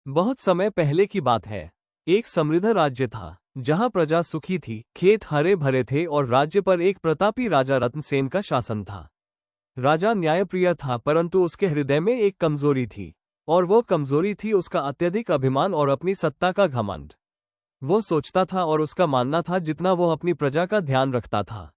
बहुत समय पहले की बात है। एक समृद्ध राज्य था जहां प्रजा सुखी थी, खेत हरे भरे थे और राज्य पर एक प्रतापी राजा रत्नसेन का शासन था। राजा न्यायप्रिय था, परंतु उसके हृदय में एक कमजोरी थी, और वो कमजोरी थी उसका अत्यधिक अभिमान और अपनी सत्ता का घमंड। वो सोचता था और उसका मानना था जितना वो अपनी प्रजा का ध्यान रखता था,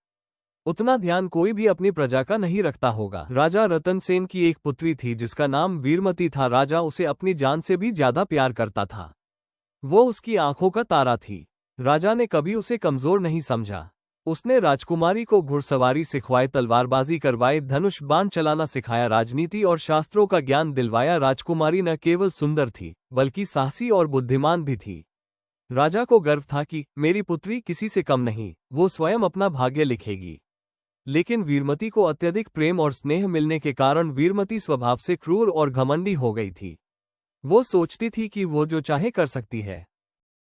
उतना ध्यान कोई भी अपनी प्रजा का नहीं रखता होगा। राजा रतनसेन की एक पुत्री थी जिसका नाम वीरमती था। राजा उसे अपनी जान से भी ज्यादा प्यार करता था। वो उसकी आंखों का तारा थी। राजा ने कभी उसे कमजोर नहीं समझा। उसने राजकुमारी को घुड़सवारी सिखवाई, तलवारबाजी करवाई, धनुष बाण चलाना सिखाया, राजनीति और शास्त्रों का ज्ञान दिलवाया। राजकुमारी न केवल सुंदर थी बल्कि साहसी और बुद्धिमान भी थी। राजा को गर्व था कि मेरी पुत्री किसी से कम नहीं, वो स्वयं अपना भाग्य लिखेगी। लेकिन वीरमती को अत्यधिक प्रेम और स्नेह मिलने के कारण वीरमती स्वभाव से क्रूर और घमंडी हो गई थी। वो सोचती थी कि वो जो चाहे कर सकती है।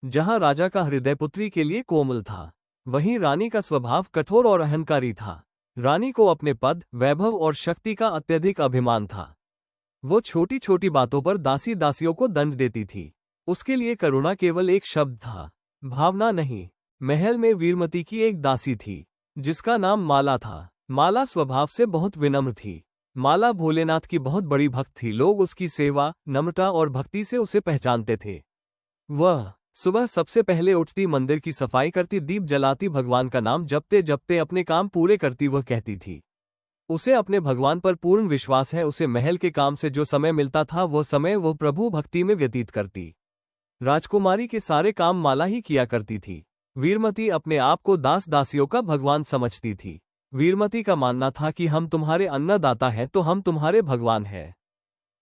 जहां राजा का हृदय पुत्री के लिए कोमल था, वहीं रानी का स्वभाव कठोर और अहंकारी था। रानी को अपने पद, वैभव और शक्ति का अत्यधिक अभिमान था। वो छोटी छोटी बातों पर दासी दासियों को दंड देती थी। उसके लिए करुणा केवल एक शब्द था, भावना नहीं। महल में वीरमती की एक दासी थी जिसका नाम माला था। माला स्वभाव से बहुत विनम्र थी। माला भोलेनाथ की बहुत बड़ी भक्त थी। लोग उसकी सेवा, नम्रता और भक्ति से उसे पहचानते थे। वह सुबह सबसे पहले उठती, मंदिर की सफाई करती, दीप जलाती, भगवान का नाम जपते जपते अपने काम पूरे करती। वह कहती थी उसे अपने भगवान पर पूर्ण विश्वास है। उसे महल के काम से जो समय मिलता था वो समय वो प्रभु भक्ति में व्यतीत करती। राजकुमारी के सारे काम माला ही किया करती थी। वीरमती अपने आप को दास दासियों का भगवान समझती थी। वीरमती का मानना था कि हम तुम्हारे अन्नदाता हैं तो हम तुम्हारे भगवान हैं।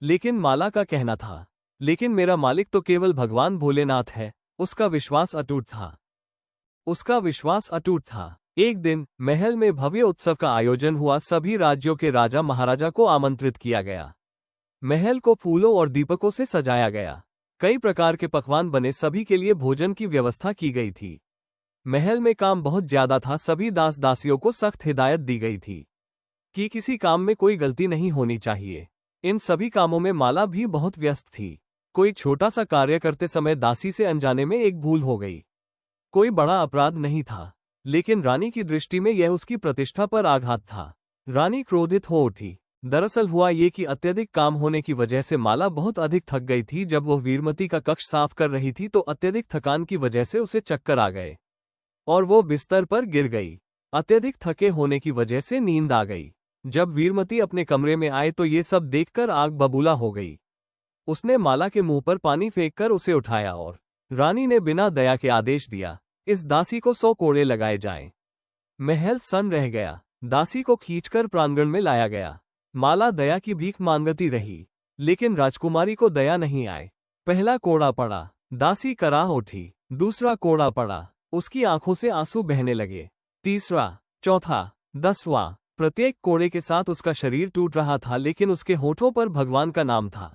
लेकिन माला का कहना था, लेकिन मेरा मालिक तो केवल भगवान भोलेनाथ है। उसका विश्वास अटूट था। एक दिन महल में भव्य उत्सव का आयोजन हुआ। सभी राज्यों के राजा महाराजा को आमंत्रित किया गया। महल को फूलों और दीपकों से सजाया गया। कई प्रकार के पकवान बने, सभी के लिए भोजन की व्यवस्था की गई थी। महल में काम बहुत ज्यादा था। सभी दास दासियों को सख्त हिदायत दी गई थी कि किसी काम में कोई गलती नहीं होनी चाहिए। इन सभी कामों में माला भी बहुत व्यस्त थी। कोई छोटा सा कार्य करते समय दासी से अनजाने में एक भूल हो गई। कोई बड़ा अपराध नहीं था, लेकिन रानी की दृष्टि में यह उसकी प्रतिष्ठा पर आघात था। रानी क्रोधित हो उठी। दरअसल हुआ ये कि अत्यधिक काम होने की वजह से माला बहुत अधिक थक गई थी। जब वह वीरमती का कक्ष साफ कर रही थी तो अत्यधिक थकान की वजह से उसे चक्कर आ गए और वो बिस्तर पर गिर गई। अत्यधिक थके होने की वजह से नींद आ गई। जब वीरमती अपने कमरे में आए तो ये सब देखकर आग बबूला हो गई। उसने माला के मुंह पर पानी फेंककर उसे उठाया और रानी ने बिना दया के आदेश दिया, इस दासी को 100 कोड़े लगाए जाएं। महल सन्न रह गया। दासी को खींचकर प्रांगण में लाया गया। माला दया की भीख मांगती रही, लेकिन राजकुमारी को दया नहीं आए। पहला कोड़ा पड़ा, दासी कराह उठी। दूसरा कोड़ा पड़ा, उसकी आंखों से आंसू बहने लगे। तीसरा, चौथा, 10वां, प्रत्येक कोड़े के साथ उसका शरीर टूट रहा था, लेकिन उसके होठों पर भगवान का नाम था।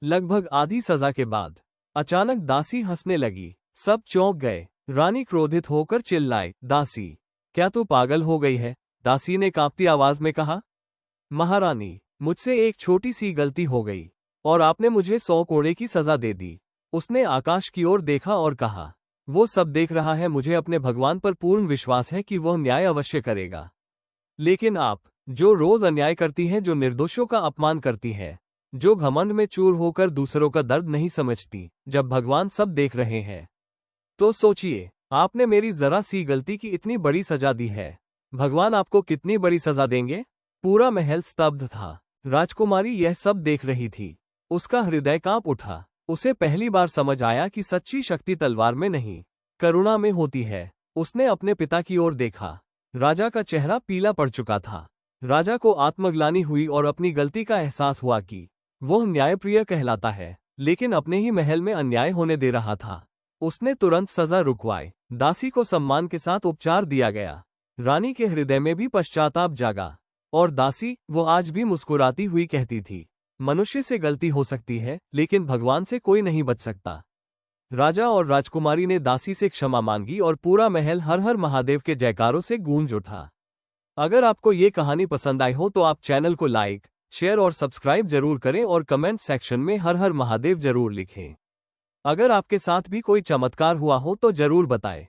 लगभग आधी सजा के बाद अचानक दासी हंसने लगी। सब चौंक गए। रानी क्रोधित होकर चिल्लाई, दासी, क्या तू पागल हो गई है? दासी ने कांपती आवाज में कहा, महारानी, मुझसे एक छोटी सी गलती हो गई और आपने मुझे 100 कोड़े की सजा दे दी। उसने आकाश की ओर देखा और कहा, वो सब देख रहा है, मुझे अपने भगवान पर पूर्ण विश्वास है कि वह न्याय अवश्य करेगा। लेकिन आप, जो रोज अन्याय करती हैं, जो निर्दोषों का अपमान करती है, जो घमंड में चूर होकर दूसरों का दर्द नहीं समझती, जब भगवान सब देख रहे हैं, तो सोचिए, आपने मेरी जरा सी गलती की इतनी बड़ी सजा दी है, भगवान आपको कितनी बड़ी सजा देंगे? पूरा महल स्तब्ध था। राजकुमारी यह सब देख रही थी। उसका हृदय कांप उठा। उसे पहली बार समझ आया कि सच्ची शक्ति तलवार में नहीं, करुणा में होती है। उसने अपने पिता की ओर देखा। राजा का चेहरा पीला पड़ चुका था। राजा को आत्मग्लानि हुई और अपनी गलती का एहसास हुआ कि वह न्यायप्रिय कहलाता है, लेकिन अपने ही महल में अन्याय होने दे रहा था। उसने तुरंत सजा रुकवाई। दासी को सम्मान के साथ उपचार दिया गया। रानी के हृदय में भी पश्चाताप जागा और दासी, वो आज भी मुस्कुराती हुई कहती थी, मनुष्य से गलती हो सकती है, लेकिन भगवान से कोई नहीं बच सकता। राजा और राजकुमारी ने दासी से क्षमा मांगी और पूरा महल हर हर महादेव के जयकारों से गूंज उठा। अगर आपको ये कहानी पसंद आई हो तो आप चैनल को लाइक, शेयर और सब्सक्राइब जरूर करें और कमेंट सेक्शन में हर हर महादेव जरूर लिखें। अगर आपके साथ भी कोई चमत्कार हुआ हो तो जरूर बताएं।